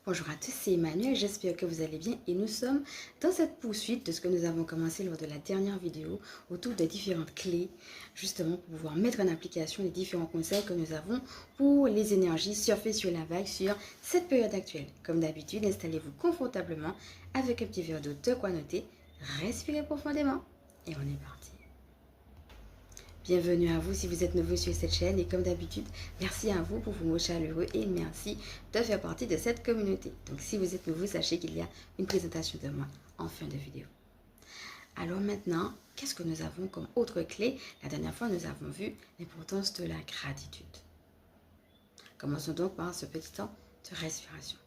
Bonjour à tous, c'est Emmanuel, j'espère que vous allez bien et nous sommes dans cette poursuite de ce que nous avons commencé lors de la dernière vidéo autour des différentes clés, justement pour pouvoir mettre en application les différents conseils que nous avons pour les énergies surfer sur la vague sur cette période actuelle. Comme d'habitude, installez-vous confortablement avec un petit verre d'eau de quoi noter, respirez profondément et on est parti. Bienvenue à vous si vous êtes nouveau sur cette chaîne et comme d'habitude, merci à vous pour vos mots chaleureux et merci de faire partie de cette communauté. Donc si vous êtes nouveau, sachez qu'il y a une présentation de moi en fin de vidéo. Alors maintenant, qu'est-ce que nous avons comme autre clé? La dernière fois, nous avons vu l'importance de la gratitude. Commençons donc par ce petit temps de respiration.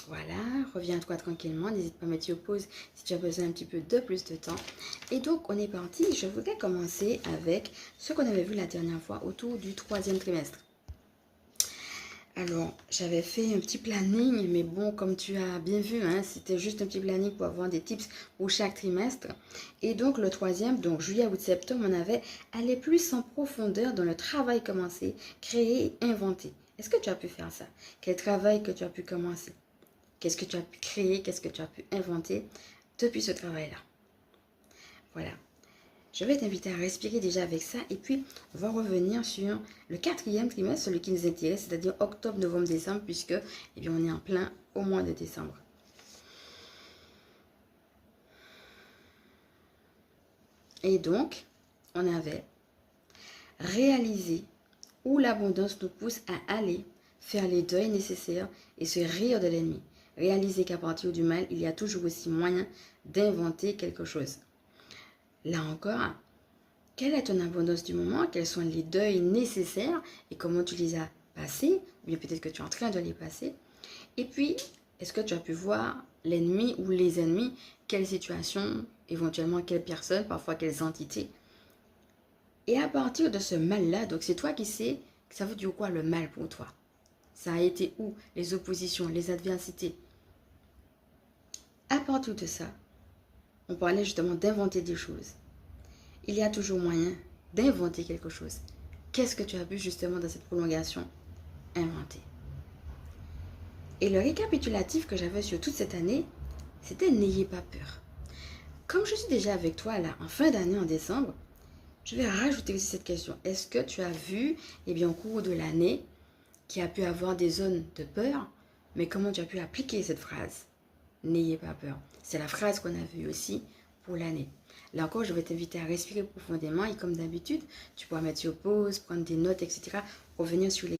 Voilà, reviens-toi tranquillement, n'hésite pas à mettre sur pause si tu as besoin un petit peu de plus de temps. Et donc, on est parti. Je voudrais commencer avec ce qu'on avait vu la dernière fois autour du 3e trimestre. Alors, j'avais fait un petit planning, mais bon, comme tu as bien vu, hein, c'était juste un petit planning pour avoir des tips pour chaque trimestre. Et donc, le 3e, donc juillet, août, septembre, on avait allé plus en profondeur dans le travail commencé, créer et inventer. Est-ce que tu as pu faire ça? Quel travail que tu as pu commencer? Qu'est-ce que tu as pu créer, qu'est-ce que tu as pu inventer depuis ce travail-là. Voilà. Je vais t'inviter à respirer déjà avec ça et puis on va revenir sur le 4e trimestre, celui qui nous intéresse, c'est-à-dire octobre, novembre, décembre, puisque on est en plein au mois de décembre. Et donc, on avait réalisé où l'abondance nous pousse à aller faire les deuils nécessaires et se rire de l'ennemi. Réaliser qu'à partir du mal, il y a toujours aussi moyen d'inventer quelque chose. Là encore, quelle est ton abondance du moment? Quels sont les deuils nécessaires et comment tu les as passés? Ou bien peut-être que tu es en train de les passer. Et puis, est-ce que tu as pu voir l'ennemi ou les ennemis? Quelle situation, éventuellement quelles personnes, parfois quelles entités? Et à partir de ce mal-là, donc c'est toi qui sais, ça veut dire quoi le mal pour toi? Ça a été où? Les oppositions, les adversités. À partir de ça, on parlait justement d'inventer des choses. Il y a toujours moyen d'inventer quelque chose. Qu'est-ce que tu as vu justement dans cette prolongation? Inventer. Et le récapitulatif que j'avais sur toute cette année, c'était n'ayez pas peur. Comme je suis déjà avec toi là, en fin d'année, en décembre, je vais rajouter aussi cette question. Est-ce que tu as vu, au cours de l'année, qui a pu avoir des zones de peur, mais comment tu as pu appliquer cette phrase? N'ayez pas peur. C'est la phrase qu'on a vue aussi pour l'année. Là encore, je vais t'inviter à respirer profondément et comme d'habitude, tu pourras mettre sur pause, prendre des notes, etc. Revenir sur les